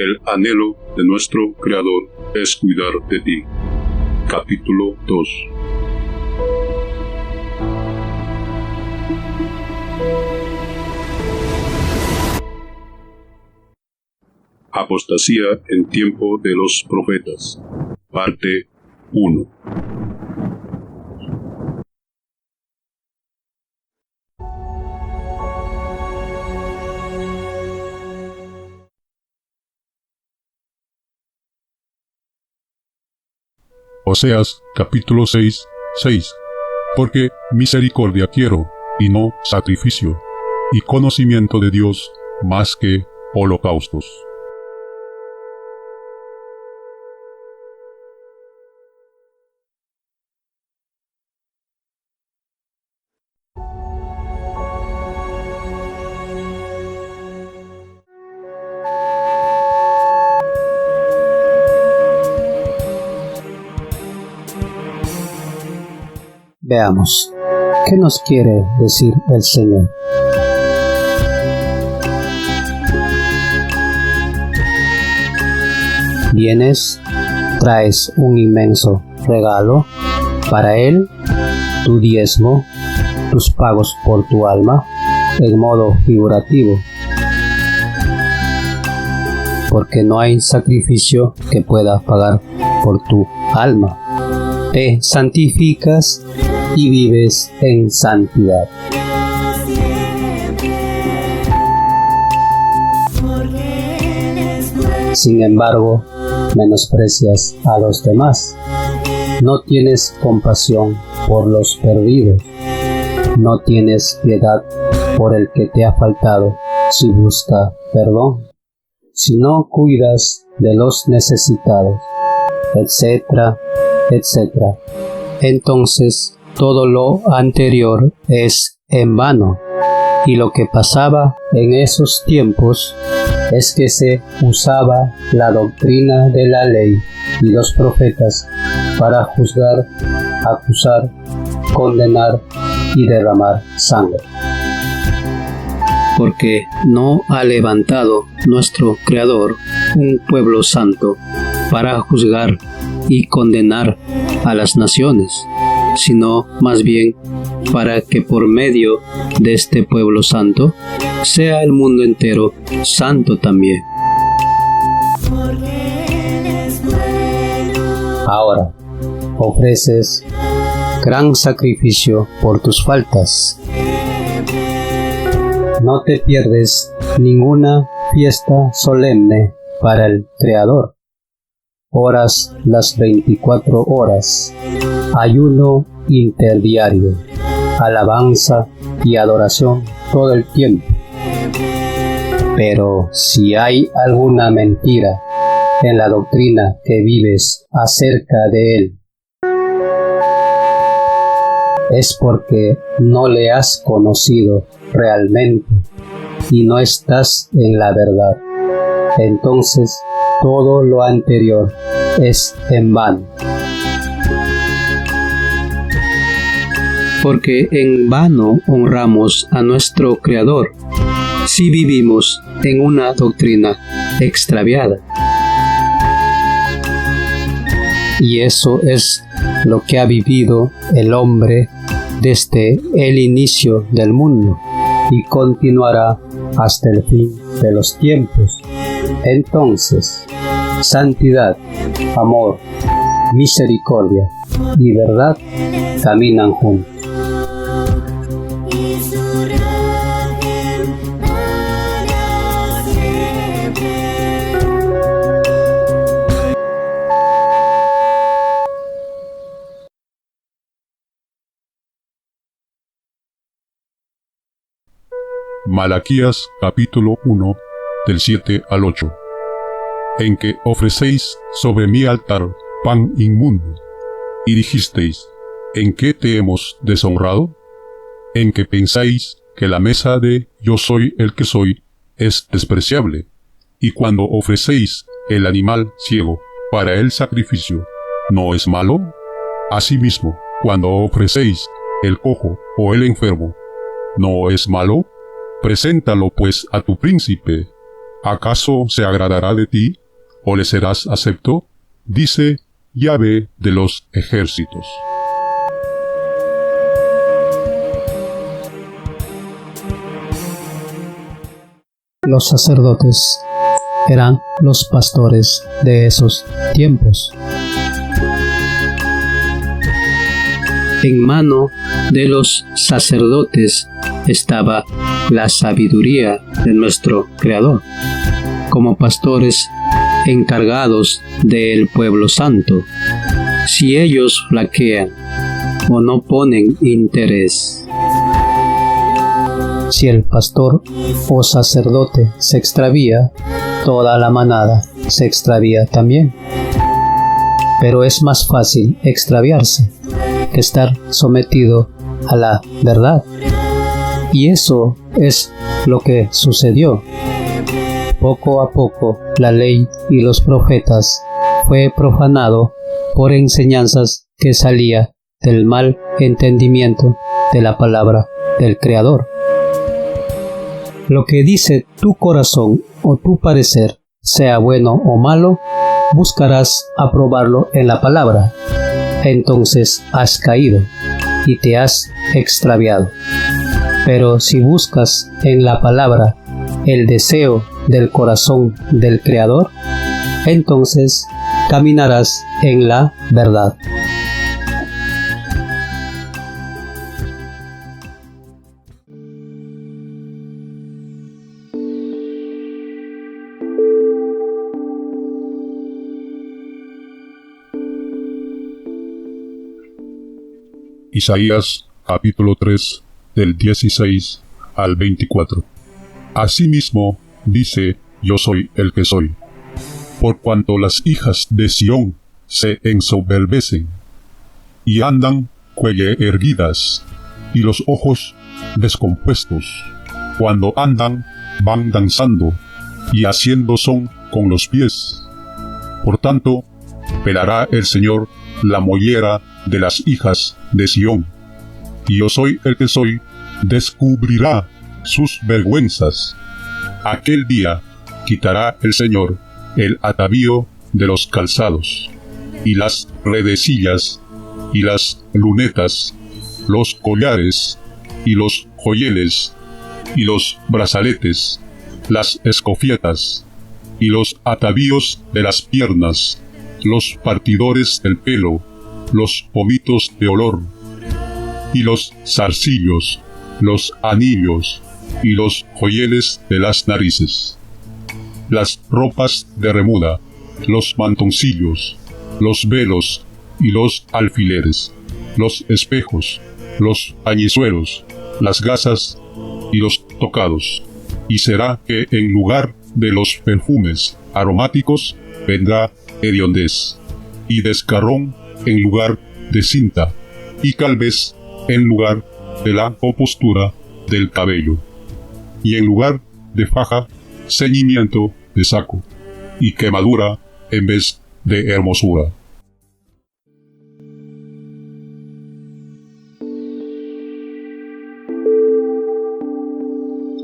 El anhelo de nuestro Creador es cuidar de ti. Capítulo 2. Apostasía en tiempo de los profetas. Parte 1. Oseas, capítulo 6. Porque misericordia quiero, y no sacrificio, y conocimiento de Dios más que holocaustos. Veamos, ¿qué nos quiere decir el Señor? Vienes, traes un inmenso regalo para Él, tu diezmo, tus pagos por tu alma, en modo figurativo, porque no hay sacrificio que pueda pagar por tu alma. Te santificas y vives en santidad. Sin embargo, menosprecias a los demás. No tienes compasión por los perdidos. No tienes piedad por el que te ha faltado si busca perdón. Si no cuidas de los necesitados, etcétera, etcétera. Entonces, todo lo anterior es en vano, y lo que pasaba en esos tiempos es que se usaba la doctrina de la ley y los profetas para juzgar, acusar, condenar y derramar sangre. Porque no ha levantado nuestro Creador un pueblo santo para juzgar y condenar a las naciones, sino más bien para que por medio de este pueblo santo sea el mundo entero santo también. Ahora ofreces gran sacrificio por tus faltas. No te pierdes ninguna fiesta solemne para el Creador. Oras las 24 horas, ayuno interdiario, alabanza y adoración todo el tiempo. Pero si hay alguna mentira en la doctrina que vives acerca de Él, es porque no le has conocido realmente y no estás en la verdad. Entonces, todo lo anterior es en vano. Porque en vano honramos a nuestro Creador si vivimos en una doctrina extraviada. Y eso es lo que ha vivido el hombre desde el inicio del mundo y continuará hasta el fin de los tiempos. Entonces, santidad, amor, misericordia y verdad caminan juntos. Malaquías capítulo 1 del 7 al 8. En que ofrecéis sobre mi altar pan inmundo, y dijisteis, ¿en qué te hemos deshonrado? En que pensáis que la mesa de yo soy el que soy es despreciable, y cuando ofrecéis el animal ciego para el sacrificio, ¿no es malo? Asimismo, cuando ofrecéis el cojo o el enfermo, ¿no es malo? Preséntalo pues a tu príncipe, ¿Acaso se agradará de ti, o le serás acepto? Dice Yahvé de los ejércitos. Los sacerdotes eran los pastores de esos tiempos. En mano de los sacerdotes estaba la sabiduría de nuestro Creador, como pastores encargados del pueblo santo. Si ellos flaquean o no ponen interés, si el pastor o sacerdote se extravía, toda la manada se extravía también. Pero es más fácil extraviarse que estar sometido a la verdad. Y eso es lo que sucedió. Poco a poco la ley y los profetas fue profanado por enseñanzas que salía del mal entendimiento de la palabra del Creador. Lo que dice tu corazón o tu parecer, sea bueno o malo, buscarás aprobarlo en la palabra. Entonces has caído y te has extraviado. Pero si buscas en la palabra el deseo del corazón del Creador, entonces caminarás en la verdad. Isaías capítulo 3 del 16 al 24. Asimismo dice: Yo soy el que soy. Por cuanto las hijas de Sión se ensoberbecen y andan cuello erguidas y los ojos descompuestos, cuando andan van danzando y haciendo son con los pies. Por tanto, pelará el Señor la mollera de las hijas de Sión, y yo soy el que soy, descubrirá sus vergüenzas. Aquel día quitará el Señor el atavío de los calzados, y las redecillas, y las lunetas, los collares, y los joyeles, y los brazaletes, las escofietas, y los atavíos de las piernas, los partidores del pelo, los pomitos de olor, y los zarcillos, los anillos, y los joyeles de las narices, las ropas de remuda, los mantoncillos, los velos y los alfileres, los espejos, los pañizuelos, las gasas y los tocados. Y será que en lugar de los perfumes aromáticos vendrá hediondez, y descarrón en lugar de cinta, y calvez en lugar de la compostura del cabello, y en lugar de faja, ceñimiento de saco, y quemadura en vez de hermosura.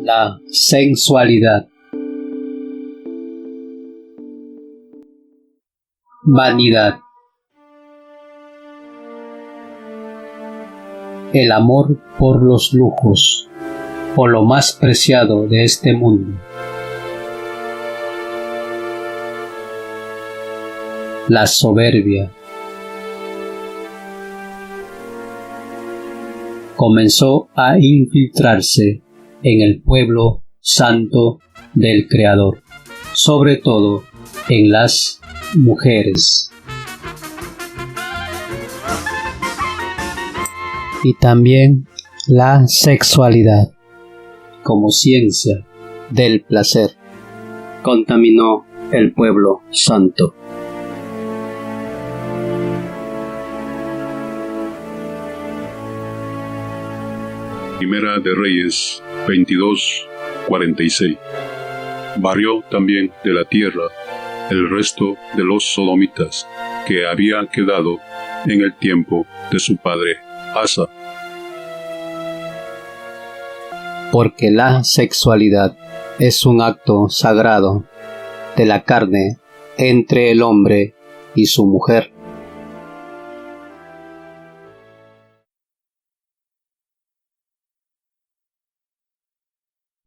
La sensualidad. Vanidad. El amor por los lujos, o lo más preciado de este mundo. La soberbia. Comenzó a infiltrarse en el pueblo santo del Creador, sobre todo en las mujeres. Y también la sexualidad, como ciencia del placer, contaminó el pueblo santo. Primera de Reyes 22:46. Barrió también de la tierra el resto de los sodomitas que había quedado en el tiempo de su padre Asa. Porque la sexualidad es un acto sagrado de la carne entre el hombre y su mujer.